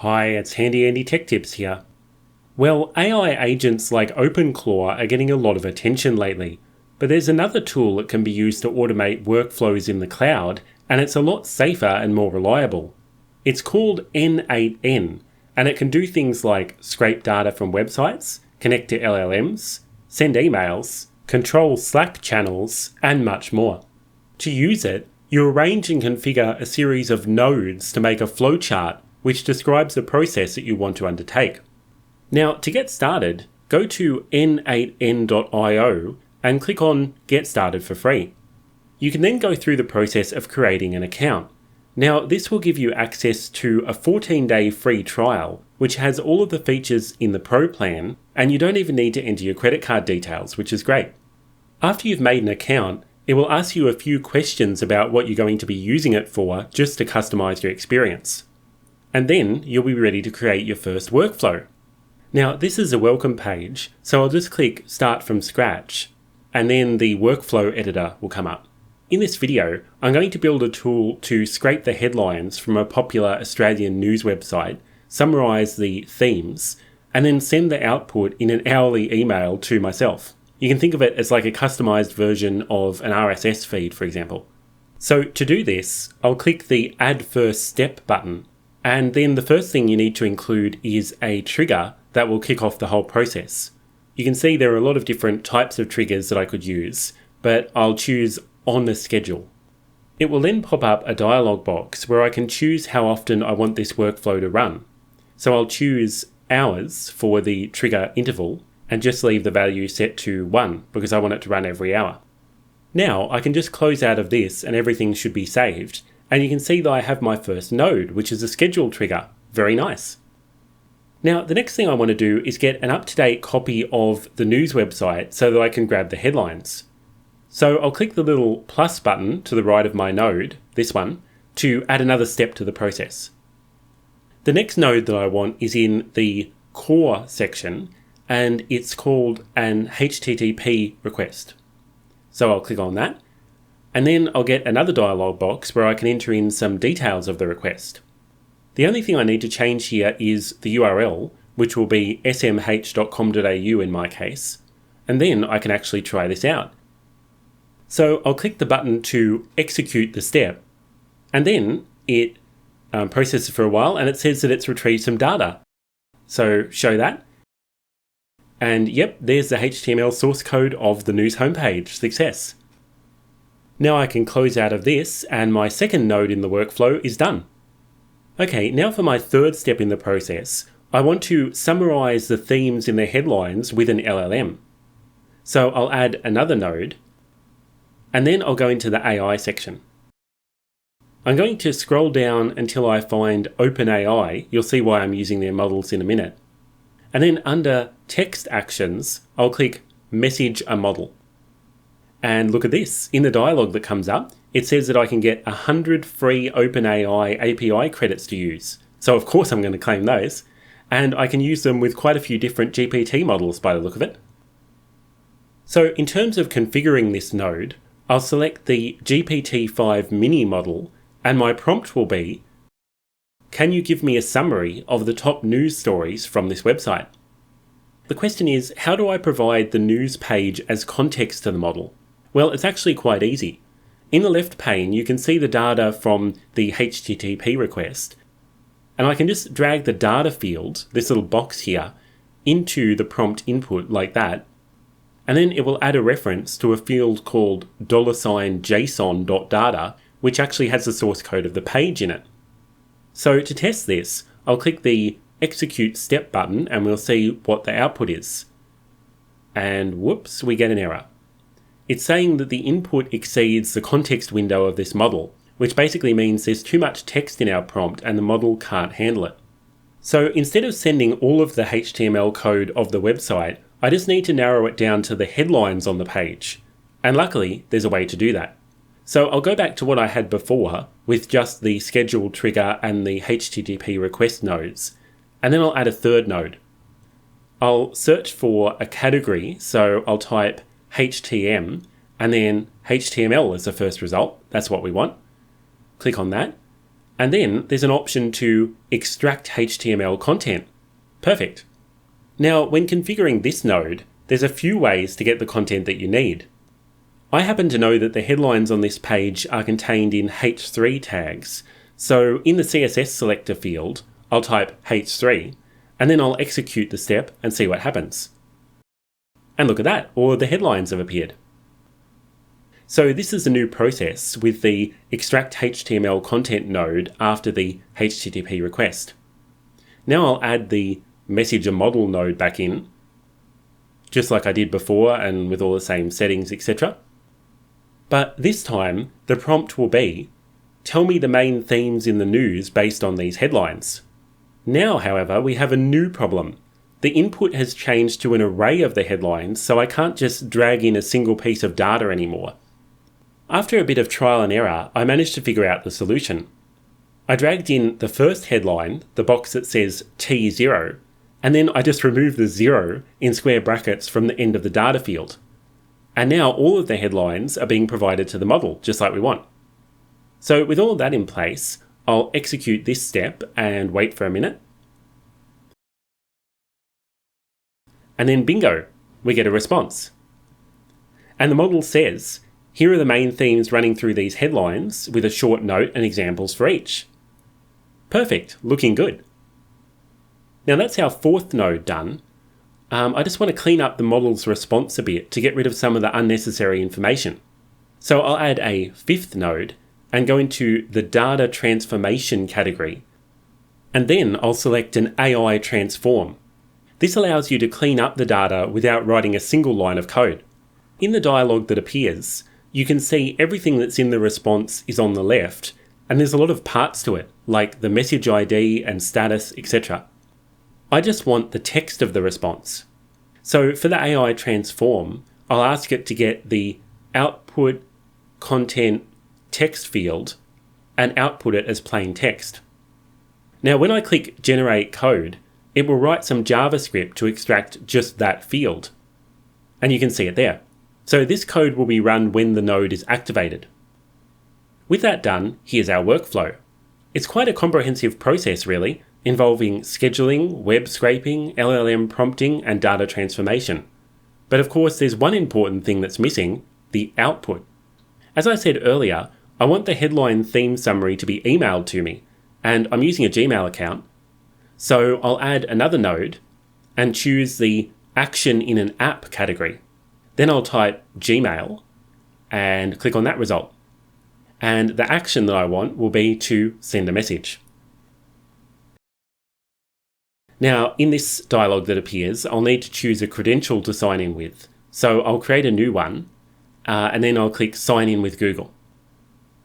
Hi, it's Handy Andy Tech Tips here. Well, AI agents like OpenClaw are getting a lot of attention lately, but there's another tool that can be used to automate workflows in the cloud, and it's a lot safer and more reliable. It's called n8n, and it can do things like scrape data from websites, connect to LLMs, send emails, control Slack channels, and much more. To use it, you arrange and configure a series of nodes to make a flowchart which describes the process that you want to undertake. Now, to get started, go to n8n.io and click on Get Started for free. You can then go through the process of creating an account. Now, this will give you access to a 14-day free trial, which has all of the features in the Pro plan, and you don't even need to enter your credit card details, which is great. After you've made an account, it will ask you a few questions about what you're going to be using it for, just to customize your experience. And then you'll be ready to create your first workflow. Now, this is a welcome page, so I'll just click Start from Scratch, and then the workflow editor will come up. In this video, I'm going to build a tool to scrape the headlines from a popular Australian news website, summarise the themes, and then send the output in an hourly email to myself. You can think of it as like a customised version of an RSS feed, for example. So to do this, I'll click the Add First Step button, and then the first thing you need to include is a trigger that will kick off the whole process. You can see there are a lot of different types of triggers that I could use, but I'll choose On the Schedule. It will then pop up a dialog box where I can choose how often I want this workflow to run. So I'll choose hours for the trigger interval and just leave the value set to 1 because I want it to run every hour. Now I can just close out of this and everything should be saved. And you can see that I have my first node, which is a schedule trigger. Very nice. Now, the next thing I want to do is get an up-to-date copy of the news website so that I can grab the headlines. So I'll click the little plus button to the right of my node, this one, to add another step to the process. The next node that I want is in the core section, and it's called an HTTP request. So I'll click on that. And then I'll get another dialog box where I can enter in some details of the request. The only thing I need to change here is the URL, which will be smh.com.au in my case, and then I can actually try this out. So I'll click the button to execute the step, and then it processes for a while and it says that it's retrieved some data. So show that. And yep, there's the HTML source code of the news homepage. Success. Now I can close out of this and my second node in the workflow is done. Okay, now for my third step in the process, I want to summarize the themes in the headlines with an LLM. So I'll add another node, and then I'll go into the AI section. I'm going to scroll down until I find OpenAI. You'll see why I'm using their models in a minute. And then under Text Actions, I'll click Message a Model. And look at this, in the dialog that comes up, it says that I can get 100 free OpenAI API credits to use. So of course I'm going to claim those. And I can use them with quite a few different GPT models by the look of it. So in terms of configuring this node, I'll select the GPT-5 mini model, and my prompt will be, can you give me a summary of the top news stories from this website? The question is, how do I provide the news page as context to the model? Well, it's actually quite easy. In the left pane, you can see the data from the HTTP request, and I can just drag the data field, this little box here, into the prompt input like that, and then it will add a reference to a field called $JSON.data, which actually has the source code of the page in it. So to test this, I'll click the Execute Step button and we'll see what the output is. And whoops, we get an error. It's saying that the input exceeds the context window of this model, which basically means there's too much text in our prompt and the model can't handle it. So instead of sending all of the HTML code of the website, I just need to narrow it down to the headlines on the page. And luckily, there's a way to do that. So I'll go back to what I had before with just the schedule trigger and the HTTP request nodes, and then I'll add a third node. I'll search for a category, so I'll type HTM and then HTML as the first result. That's what we want. Click on that. And then there's an option to extract HTML content. Perfect. Now, when configuring this node, there's a few ways to get the content that you need. I happen to know that the headlines on this page are contained in H3 tags. So in the CSS selector field, I'll type H3, and then I'll execute the step and see what happens. And look at that, all of the headlines have appeared. So this is a new process with the extract HTML content node after the HTTP request. Now I'll add the messenger model node back in, just like I did before and with all the same settings, etc. But this time, the prompt will be, tell me the main themes in the news based on these headlines. Now, however, we have a new problem. The input has changed to an array of the headlines, so I can't just drag in a single piece of data anymore. After a bit of trial and error, I managed to figure out the solution. I dragged in the first headline, the box that says T0, and then I just removed the 0 in square brackets from the end of the data field. And now all of the headlines are being provided to the model, just like we want. So with all of that in place, I'll execute this step and wait for a minute. And then bingo, we get a response. And the model says, here are the main themes running through these headlines with a short note and examples for each. Perfect, looking good. Now that's our fourth node done. I just want to clean up the model's response a bit to get rid of some of the unnecessary information. So I'll add a fifth node and go into the data transformation category. And then I'll select an AI transform. This allows you to clean up the data without writing a single line of code. In the dialog that appears, you can see everything that's in the response is on the left, and there's a lot of parts to it, like the message ID and status, etc. I just want the text of the response. So for the AI transform, I'll ask it to get the output content text field and output it as plain text. Now when I click generate code, it will write some JavaScript to extract just that field. And you can see it there. So this code will be run when the node is activated. With that done, here's our workflow. It's quite a comprehensive process really, involving scheduling, web scraping, LLM prompting, and data transformation. But of course, there's one important thing that's missing, the output. As I said earlier, I want the headline theme summary to be emailed to me, and I'm using a Gmail account. So I'll add another node and choose the action in an app category. Then I'll type Gmail and click on that result. And the action that I want will be to send a message. Now, in this dialog that appears, I'll need to choose a credential to sign in with. So I'll create a new one, and then I'll click Sign in with Google.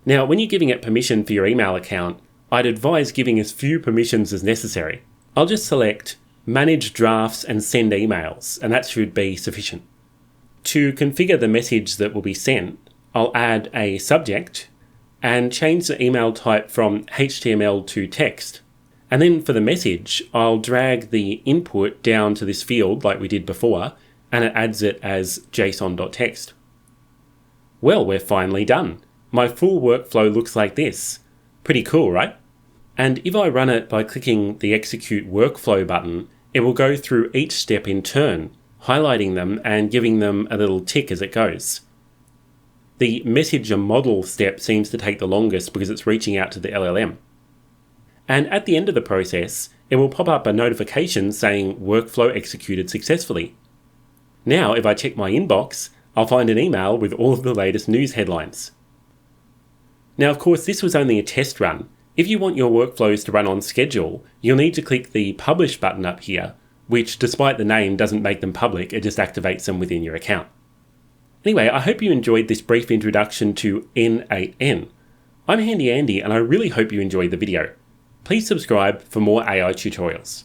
Now, when you're giving it permission for your email account, I'd advise giving as few permissions as necessary. I'll just select Manage Drafts and Send Emails, and that should be sufficient. To configure the message that will be sent, I'll add a subject and change the email type from HTML to text. And then for the message, I'll drag the input down to this field like we did before, and it adds it as json.text. Well, we're finally done. My full workflow looks like this. Pretty cool, right? And if I run it by clicking the Execute Workflow button, it will go through each step in turn, highlighting them and giving them a little tick as it goes. The messenger model step seems to take the longest because it's reaching out to the LLM. And at the end of the process, it will pop up a notification saying workflow executed successfully. Now, if I check my inbox, I'll find an email with all of the latest news headlines. Now, of course, this was only a test run. If you want your workflows to run on schedule, you'll need to click the Publish button up here, which, despite the name, doesn't make them public, it just activates them within your account. Anyway, I hope you enjoyed this brief introduction to n8n. I'm Handy Andy, and I really hope you enjoyed the video. Please subscribe for more AI tutorials.